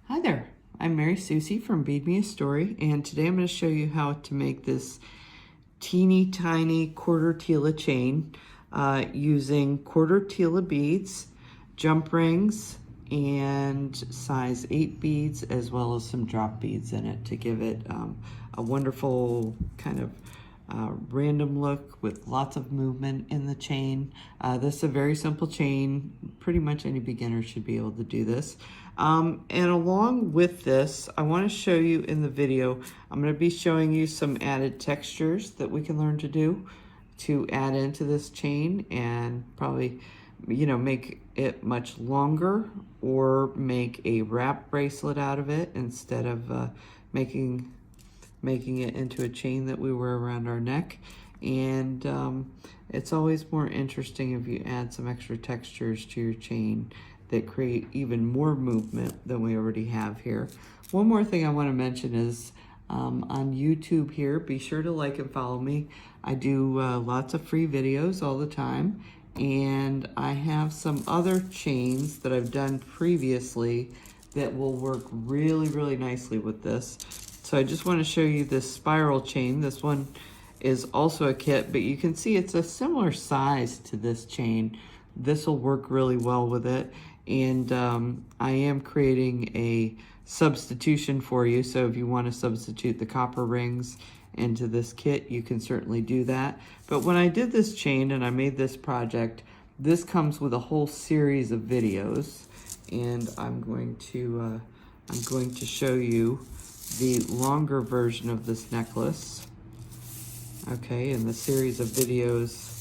Hi there, I'm Mary Susie from Bead Me a Story, and today I'm going to show you how to make this teeny tiny quarter Tila chain using quarter Tila beads, jump rings, and size 8 beads, as well as some drop beads in it to give it a wonderful kind of random look with lots of movement in the chain. This is a very simple chain. Pretty much any beginner should be able to do this. And along with this, I want to show you in the video, I'm going to be showing you some added textures that we can learn to do to add into this chain and probably, make it much longer or make a wrap bracelet out of it instead of making it into a chain that we wear around our neck. And it's always more interesting if you add some extra textures to your chain that create even more movement than we already have here. One more thing I want to mention is on YouTube here, be sure to like and follow me. I do lots of free videos all the time, and I have some other chains that I've done previously that will work really, really nicely with this. So I just want to show you this spiral chain. This one is also a kit, but you can see it's a similar size to this chain. This will work really well with it. And I am creating a substitution for you. So if you want to substitute the copper rings into this kit, you can certainly do that. But when I did this chain and I made this project, this comes with a whole series of videos. And I'm going to show you the longer version of this necklace. Okay, and the series of videos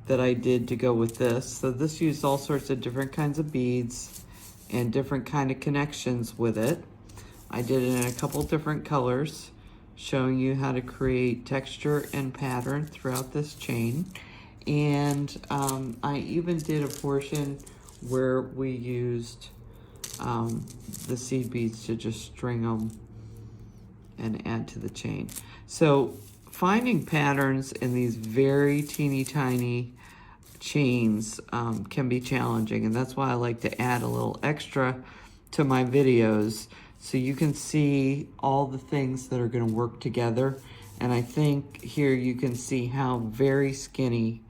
that I did to go with this. So this used all sorts of different kinds of beads and different kind of connections with it. I did it in a couple different colors, showing you how to create texture and pattern throughout this chain. And I even did a portion where we used the seed beads to just string them and add to the chain. So finding patterns in these very teeny tiny chains can be challenging, and that's why I like to add a little extra to my videos so you can see all the things that are going to work together. And I think here you can see how very skinny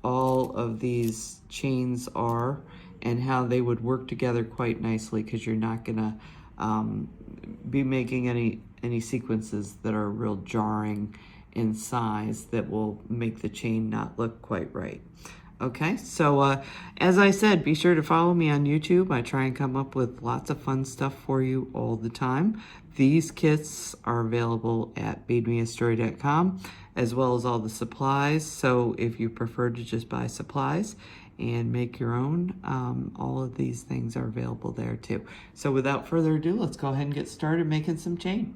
all of these chains are and how they would work together quite nicely, because you're not gonna be making any sequences that are real jarring in size that will make the chain not look quite right. Okay, so as I said, be sure to follow me on YouTube. I try and come up with lots of fun stuff for you all the time. These kits are available at beadmeastory.com, as well as all the supplies. So if you prefer to just buy supplies and make your own, all of these things are available there too. So without further ado, let's go ahead and get started making some chain.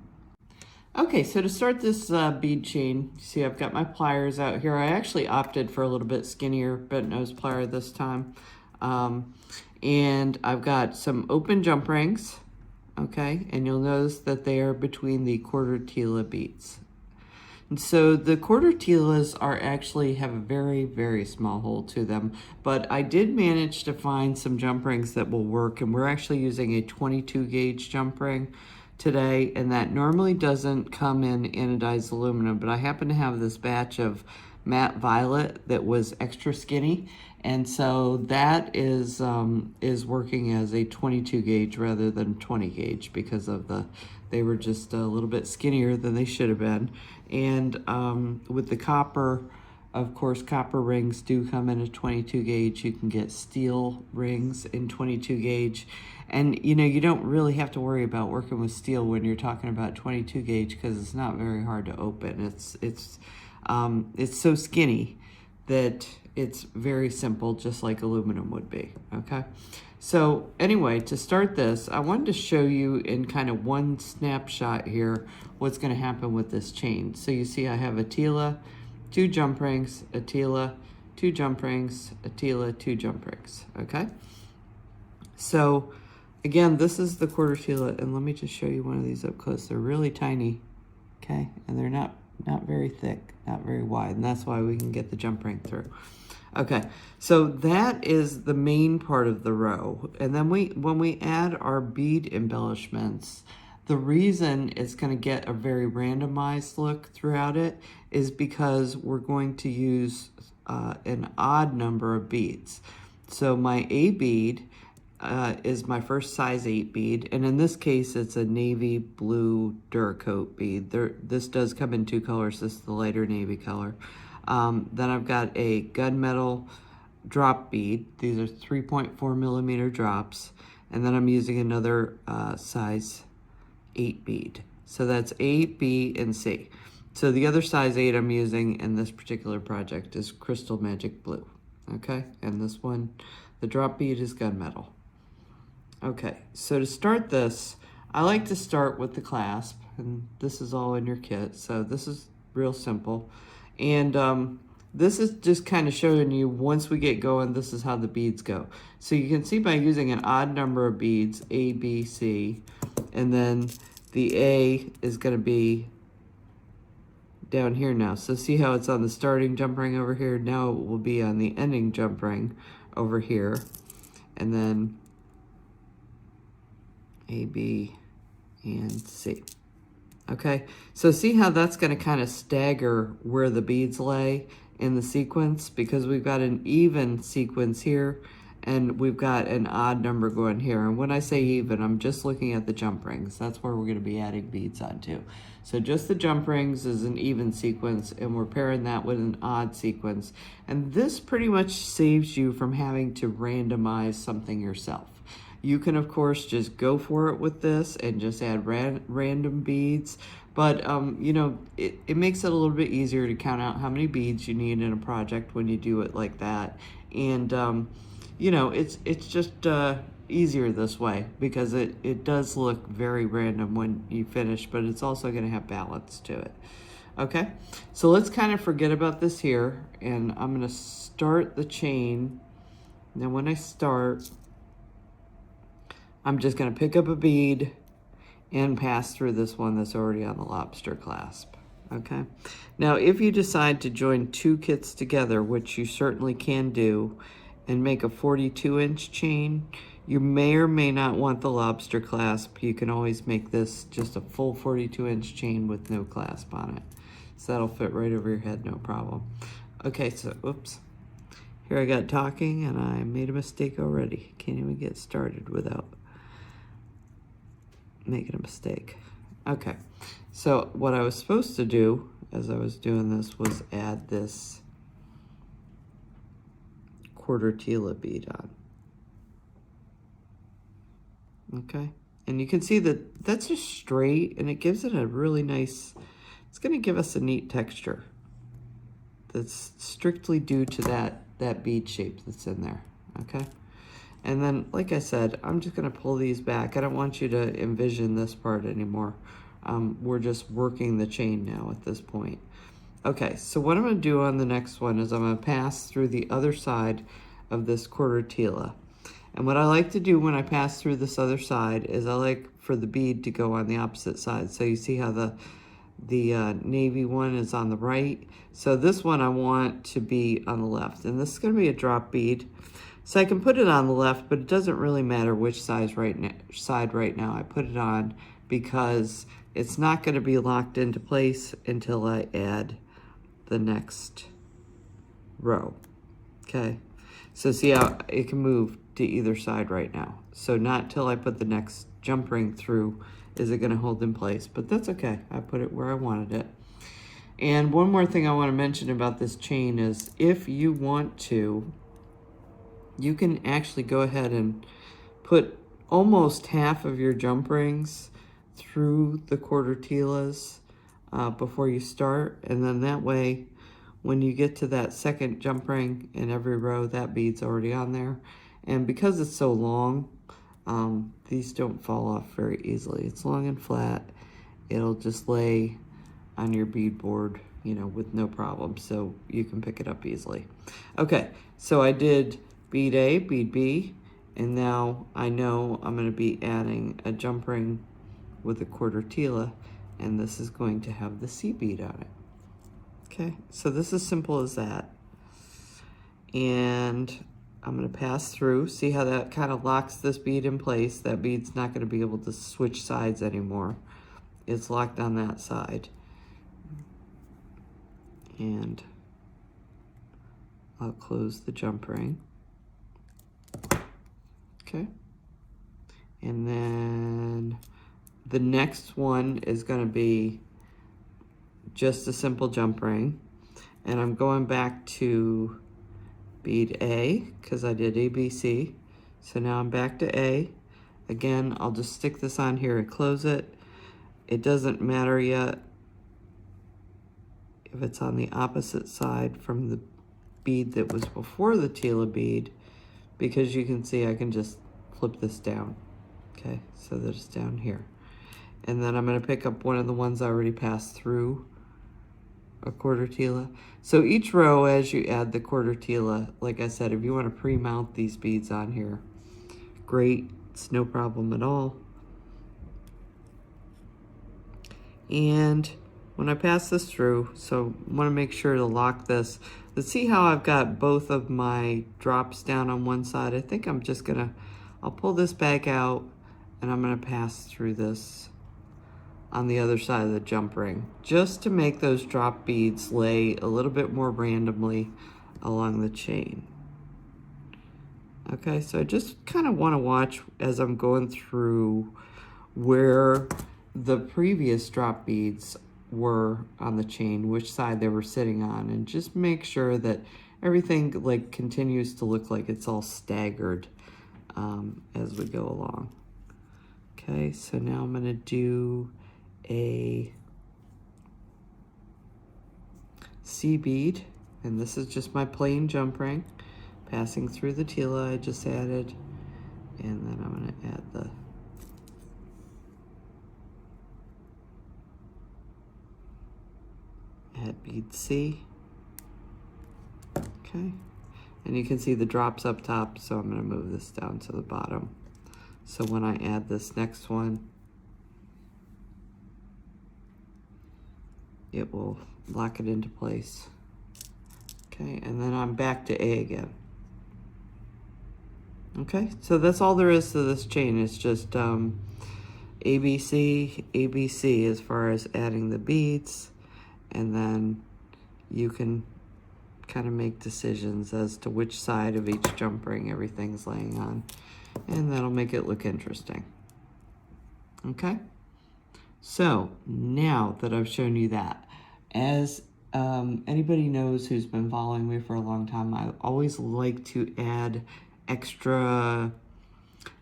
Okay, so to start this bead chain, see I've got my pliers out here. I actually opted for a little bit skinnier bent nose plier this time. And I've got some open jump rings, okay? And you'll notice that they are between the quarter Tila beads. And so the quarter Tilas actually have a very, very small hole to them, but I did manage to find some jump rings that will work, and we're actually using a 22 gauge jump ring today, and that normally doesn't come in anodized aluminum, but I happen to have this batch of matte violet that was extra skinny, and so that is working as a 22 gauge rather than 20 gauge because of they were just a little bit skinnier than they should have been. And with the copper, of course, copper rings do come in a 22 gauge. You can get steel rings in 22 gauge. And you don't really have to worry about working with steel when you're talking about 22 gauge, because it's not very hard to open. It's so skinny that it's very simple, just like aluminum would be, okay? So anyway, to start this, I wanted to show you in kind of one snapshot here what's going to happen with this chain. So you see I have a Tila, 2 jump rings, a Tila, 2 jump rings, a Tila, 2 jump rings, okay? So again, this is the quarter Tila, and let me just show you one of these up close. They're really tiny, okay? And they're not very thick, not very wide, and that's why we can get the jump ring through. Okay, so that is the main part of the row. And then when we add our bead embellishments, the reason it's going to get a very randomized look throughout it is because we're going to use an odd number of beads. So my A bead is my first size 8 bead, and in this case it's a navy blue Duracoat bead. This does come in 2 colors. This is the lighter navy color. Then I've got a gunmetal drop bead. These are 3.4 millimeter drops. And then I'm using another size 8 bead. So that's A, B, and C. So the other size 8 I'm using in this particular project is Crystal Magic Blue. Okay, and this one, the drop bead is gunmetal. Okay, so to start this, I like to start with the clasp, and this is all in your kit, so this is real simple. And this is just kind of showing you, once we get going, this is how the beads go. So you can see by using an odd number of beads, A, B, C, and then the A is going to be down here now. So see how it's on the starting jump ring over here? Now it will be on the ending jump ring over here. And then A, B, and C. Okay, so see how that's going to kind of stagger where the beads lay in the sequence, because we've got an even sequence here and we've got an odd number going here. And when I say even, I'm just looking at the jump rings. That's where we're going to be adding beads onto. So just the jump rings is an even sequence, and we're pairing that with an odd sequence. And this pretty much saves you from having to randomize something yourself. You can, of course, just go for it with this and just add random beads. But, you know, it makes it a little bit easier to count out how many beads you need in a project when you do it like that. And, you know, it's just easier this way, because it does look very random when you finish, but it's also going to have balance to it. Okay, so let's kind of forget about this here, and I'm going to start the chain. Now when I start, I'm just going to pick up a bead and pass through this one that's already on the Lobster Clasp. Okay, now if you decide to join 2 kits together, which you certainly can do, and make a 42-inch chain, you may or may not want the Lobster Clasp. You can always make this just a full 42-inch chain with no clasp on it. So that'll fit right over your head, no problem. Okay, so, oops. Here I got talking and I made a mistake already. Can't even get started without making a mistake. Okay, so what I was supposed to do as I was doing this was add this quarter Tila bead on. Okay, and you can see that that's just straight, and it gives it a really nice, it's going to give us a neat texture that's strictly due to that bead shape that's in there. Okay, and then like I said, I'm just going to pull these back. I don't want you to envision this part anymore. We're just working the chain now at this point. Okay, so what I'm going to do on the next one is I'm going to pass through the other side of this quarter Tila. And what I like to do when I pass through this other side is I like for the bead to go on the opposite side. So you see how the navy one is on the right. So this one I want to be on the left. And this is going to be a drop bead. So I can put it on the left, but it doesn't really matter which side right now I put it on, because it's not going to be locked into place until I add the next row. Okay, so see how it can move to either side right now. So not till I put the next jump ring through is it going to hold in place, but that's okay. I put it where I wanted it. And one more thing I want to mention about this chain is, if you want to, you can actually go ahead and put almost half of your jump rings through the quarter Tilas before you start, and then that way when you get to that second jump ring in every row, that bead's already on there. And because it's so long, these don't fall off very easily. It's long and flat. It'll just lay on your bead board, you know, with no problem, so you can pick it up easily. Okay, so I did bead A, bead B, and now I know I'm going to be adding a jump ring with a quarter Tila, and this is going to have the C bead on it. Okay, so this is simple as that. and I'm going to pass through. See how that kind of locks this bead in place? That bead's not going to be able to switch sides anymore. It's locked on that side. And I'll close the jump ring. Okay. And then the next one is going to be just a simple jump ring. And I'm going back to bead A because I did A, B, C. So now I'm back to A. Again, I'll just stick this on here and close it. It doesn't matter yet if it's on the opposite side from the bead that was before the Tila bead, because you can see I can just flip this down. Okay, so that it's down here. And then I'm going to pick up one of the ones I already passed through a quarter Tila. So each row, as you add the quarter Tila, like I said, if you want to pre-mount these beads on here, great, it's no problem at all. And when I pass this through, so I want to make sure to lock this. Let's see how I've got both of my drops down on one side. I think I'm just gonna, I'll pull this back out and I'm gonna pass through this on the other side of the jump ring, just to make those drop beads lay a little bit more randomly along the chain. Okay, so I just kind of want to watch as I'm going through where the previous drop beads were on the chain, which side they were sitting on, and just make sure that everything like continues to look like it's all staggered as we go along. Okay, so now I'm going to do a Seed bead, and this is just my plain jump ring, passing through the Tila I just added, and then I'm going to add the bead C. Okay, and you can see the drops up top, so I'm going to move this down to the bottom. So when I add this next one, it will lock it into place. Okay, and then I'm back to A again. Okay, so that's all there is to this chain. It's just ABC, ABC as far as adding the beads, and then you can kind of make decisions as to which side of each jump ring everything's laying on, and that'll make it look interesting. Okay, so now that I've shown you that, as anybody knows who's been following me for a long time, I always like to add extra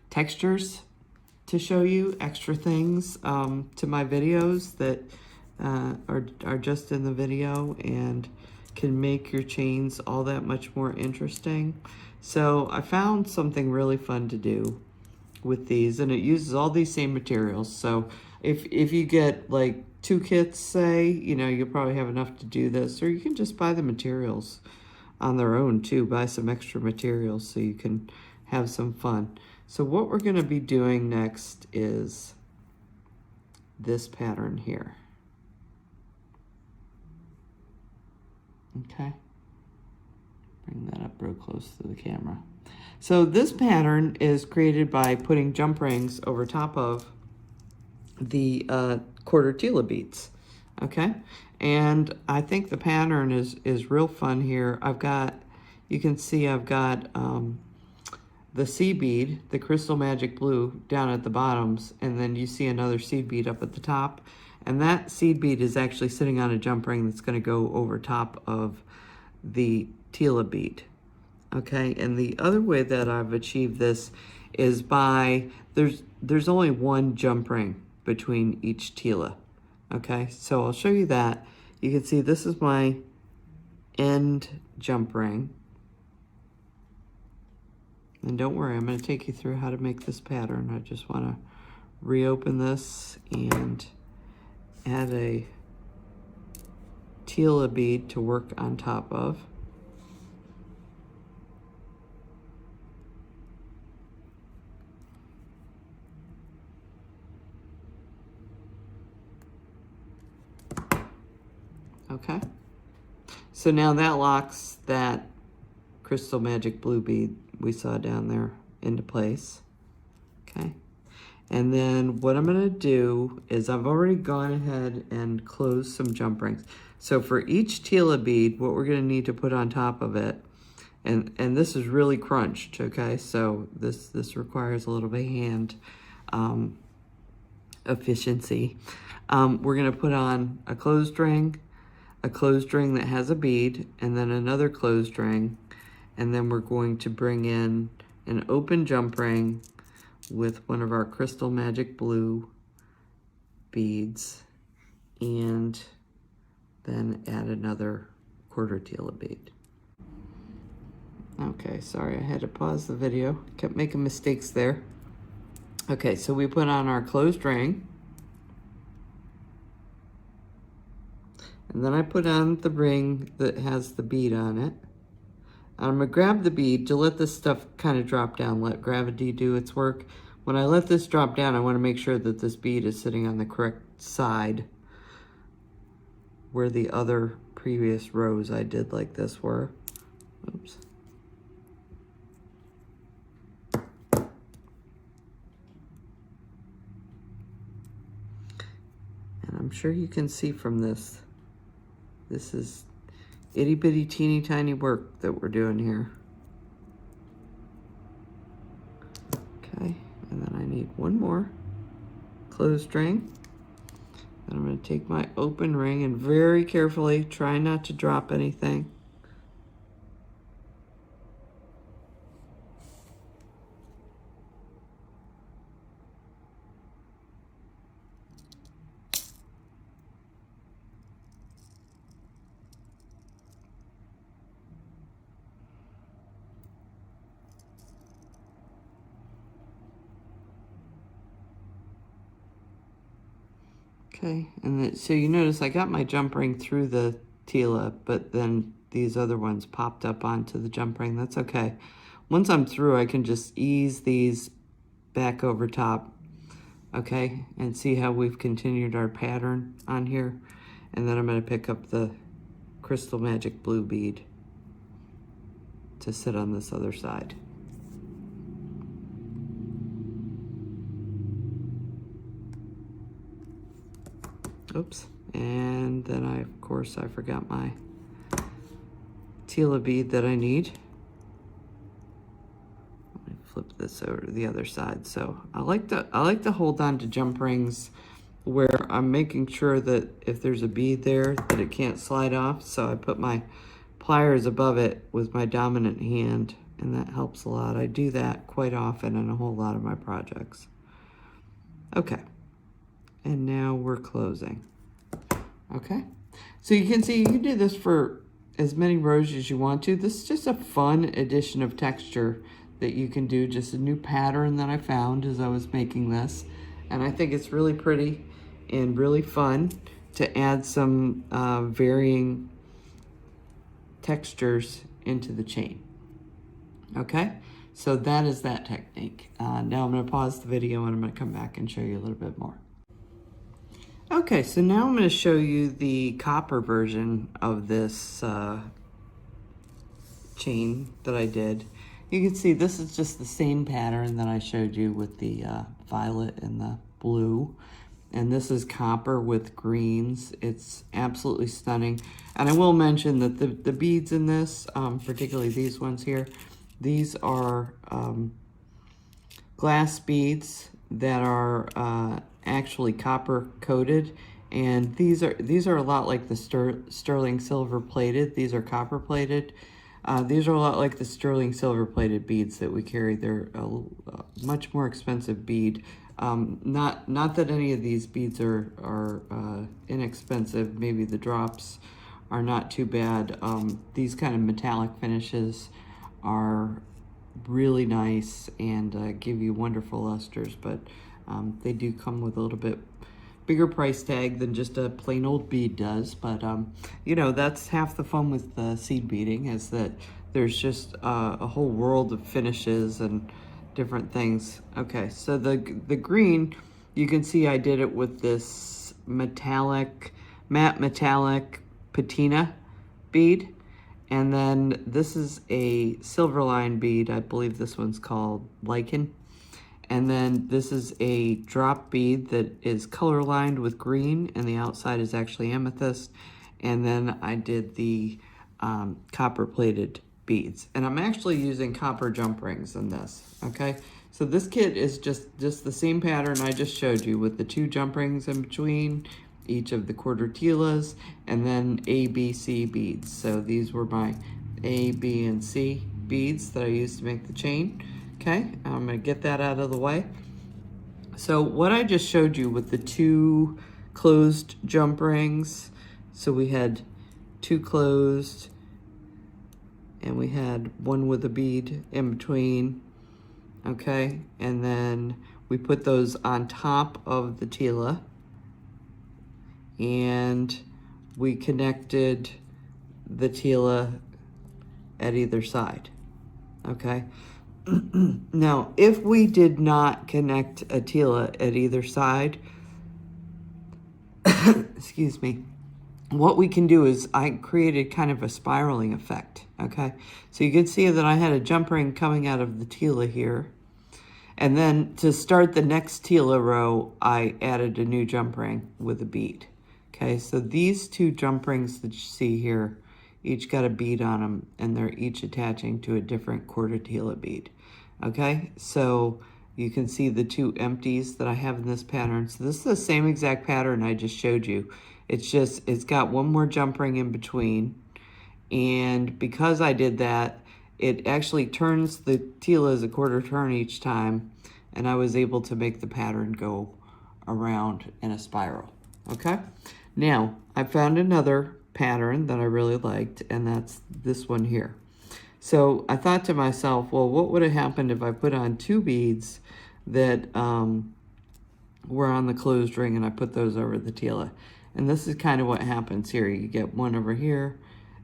textures to show you, extra things to my videos that are just in the video and can make your chains all that much more interesting. So I found something really fun to do with these, and it uses all these same materials. So if you get like 2 kits, say, you know, you'll probably have enough to do this, or you can just buy the materials on their own too, buy some extra materials so you can have some fun. So what we're going to be doing next is this pattern here. Okay, bring that up real close to the camera. So this pattern is created by putting jump rings over top of the quarter Tila beads. Okay, and I think the pattern is real fun here. I've got, you can see I've got the seed bead, the Crystal Magic Blue, down at the bottoms, and then you see another seed bead up at the top. And that seed bead is actually sitting on a jump ring that's going to go over top of the Tila bead. Okay, and the other way that I've achieved this is by, there's only one jump ring between each Tila. Okay, so I'll show you that. You can see this is my end jump ring. And don't worry, I'm going to take you through how to make this pattern. I just want to reopen this and add a Tila bead to work on top of. Okay, so now that locks that Crystal Magic Blue bead we saw down there into place. Okay. And then what I'm going to do is I've already gone ahead and closed some jump rings. So for each Tila bead, what we're going to need to put on top of it, and this is really crunched, okay? So this requires a little bit of hand efficiency. We're going to put on a closed ring that has a bead, and then another closed ring, and then we're going to bring in an open jump ring with one of our Crystal Magic Blue beads, and then add another quarter Tila bead. Okay, sorry, I had to pause the video. Kept making mistakes there. Okay, so we put on our closed ring, and then I put on the ring that has the bead on it. I'm gonna grab the bead to let this stuff kind of drop down, let gravity do its work. When I let this drop down, I wanna make sure that this bead is sitting on the correct side where the other previous rows I did like this were. Oops. And I'm sure you can see from this, this is itty bitty teeny tiny work that we're doing here. Okay, and then I need one more closed ring. And I'm going to take my open ring and very carefully try not to drop anything. Okay, and then, so you notice I got my jump ring through the Tila, but then these other ones popped up onto the jump ring. That's okay. Once I'm through, I can just ease these back over top, okay, and see how we've continued our pattern on here. And then I'm going to pick up the Crystal Magic Blue bead to sit on this other side. Oops, and then of course I forgot my Tila bead that I need. Let me flip this over to the other side. So I like to hold on to jump rings where I'm making sure that if there's a bead there that it can't slide off. So I put my pliers above it with my dominant hand, and that helps a lot. I do that quite often in a whole lot of my projects. Okay. And now we're closing. Okay, so you can see you can do this for as many rows as you want to. This is just a fun addition of texture that you can do, just a new pattern that I found as I was making this. And I think it's really pretty and really fun to add some varying textures into the chain. Okay, so that is that technique. Now I'm going to pause the video and I'm going to come back and show you a little bit more. Okay, so now I'm going to show you the copper version of this chain that I did. You can see this is just the same pattern that I showed you with the violet and the blue. And this is copper with greens. It's absolutely stunning. And I will mention that the beads in this, particularly these ones here, these are glass beads that are actually copper coated, and these are a lot like the sterling silver plated. These are copper plated. These are a lot like the sterling silver plated beads that we carry. They're a much more expensive bead. Not that any of these beads are inexpensive. Maybe the drops are not too bad. These kind of metallic finishes are really nice and give you wonderful lusters, but they do come with a little bit bigger price tag than just a plain old bead does. But you know, that's half the fun with seed beading, is that there's just a whole world of finishes and different things. Okay, so the green, you can see I did it with this matte metallic patina bead, And then this is a silver line bead. I believe this one's called Lichen. And then this is a drop bead that is color lined with green, and the outside is actually amethyst. And then I did the copper plated beads. And I'm actually using copper jump rings in this, okay? So this kit is just the same pattern I just showed you with the 2 jump rings in between each of the quarter Tilas, and then A, B, C beads. So these were my A, B, and C beads that I used to make the chain. Okay, I'm gonna get that out of the way. So what I just showed you with the 2 closed jump rings, so we had 2 closed, and we had 1 with a bead in between, okay? And then we put those on top of the Tila, and we connected the Tila at either side, okay? Now, if we did not connect a Tila at either side, excuse me, what we can do is I created kind of a spiraling effect, okay? So you can see that I had a jump ring coming out of the Tila here. And then to start the next Tila row, I added a new jump ring with a bead. Okay, so these 2 jump rings that you see here, each got a bead on them, and they're each attaching to a different quarter Tila bead. Okay, so you can see the 2 empties that I have in this pattern. So this is the same exact pattern I just showed you. It's just, it's got 1 more jump ring in between. And because I did that, it actually turns the Tila as a quarter turn each time, and I was able to make the pattern go around in a spiral, okay? Now, I found another pattern that I really liked, and that's this one here. So I thought to myself, well, what would have happened if I put on 2 beads that were on the closed ring, and I put those over the Tila? And this is kind of what happens here. You get 1 over here,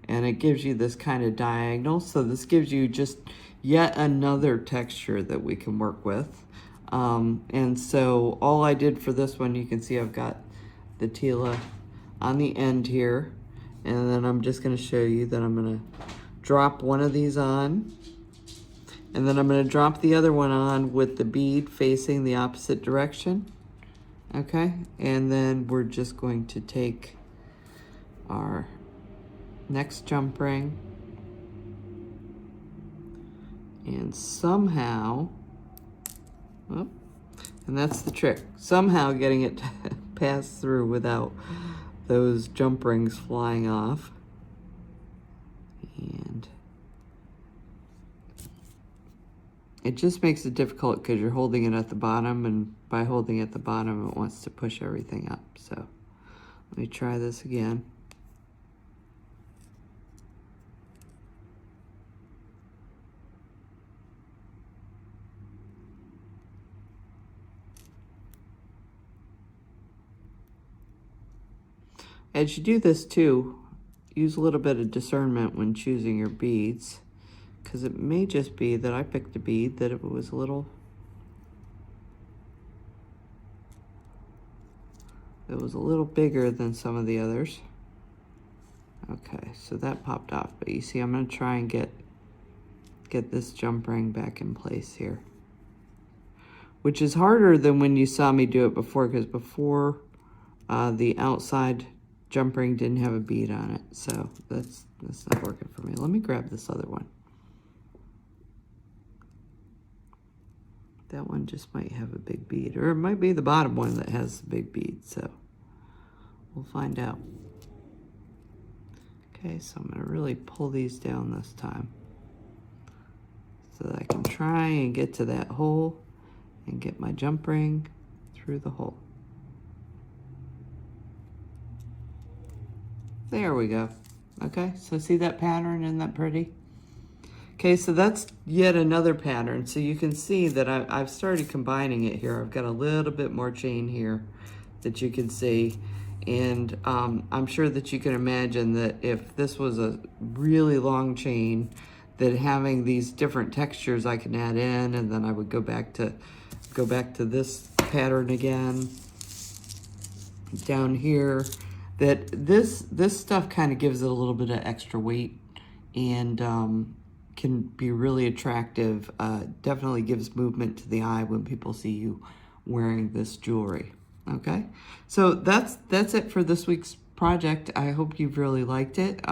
and it gives you this kind of diagonal. So this gives you just yet another texture that we can work with. And so all I did for this one, you can see I've got the Tila on the end here. And then I'm just gonna show you that I'm gonna drop one of these on. And then I'm gonna drop the other one on with the bead facing the opposite direction. Okay, and then we're just going to take our next jump ring and somehow, oh, and that's the trick, somehow getting it to pass through without those jump rings flying off. And it just makes it difficult because you're holding it at the bottom, and by holding it at the bottom, it wants to push everything up. So let me try this again. As you do this too, use a little bit of discernment when choosing your beads, because it may just be that I picked a bead that it was a little, bigger than some of the others. Okay, so that popped off, but you see I'm going to try and get this jump ring back in place here, which is harder than when you saw me do it before, because before the outside jump ring didn't have a bead on it, so that's not working for me. Let me grab this other one. That one just might have a big bead, or it might be the bottom one that has the big bead, so we'll find out. Okay, so I'm gonna really pull these down this time so that I can try and get to that hole and get my jump ring through the hole. There we go. Okay, so see that pattern? Isn't that pretty? Okay, so that's yet another pattern. So you can see that I've started combining it here. I've got a little bit more chain here that you can see. And I'm sure that you can imagine that if this was a really long chain, that having these different textures I can add in, and then I would go back to this pattern again down here, that this stuff kind of gives it a little bit of extra weight, and can be really attractive. Definitely gives movement to the eye when people see you wearing this jewelry. Okay, so that's it for this week's project. I hope you've really liked it.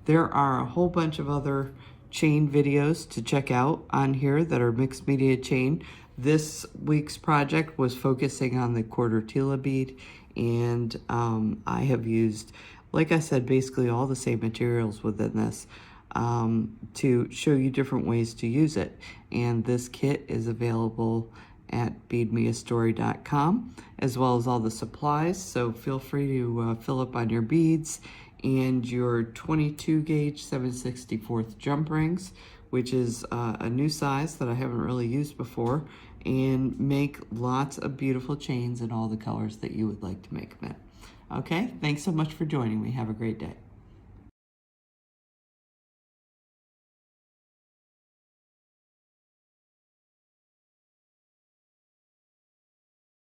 There are a whole bunch of other chain videos to check out on here that are mixed media chain. This week's project was focusing on the quarter Tila bead, and I have used, like I said, basically all the same materials within this to show you different ways to use it. And this kit is available at beadmeastory.com, as well as all the supplies, so feel free to fill up on your beads and your 22 gauge 7/64 jump rings, which is a new size that I haven't really used before, and make lots of beautiful chains in all the colors that you would like to make them in. Okay, thanks so much for joining me. Have a great day.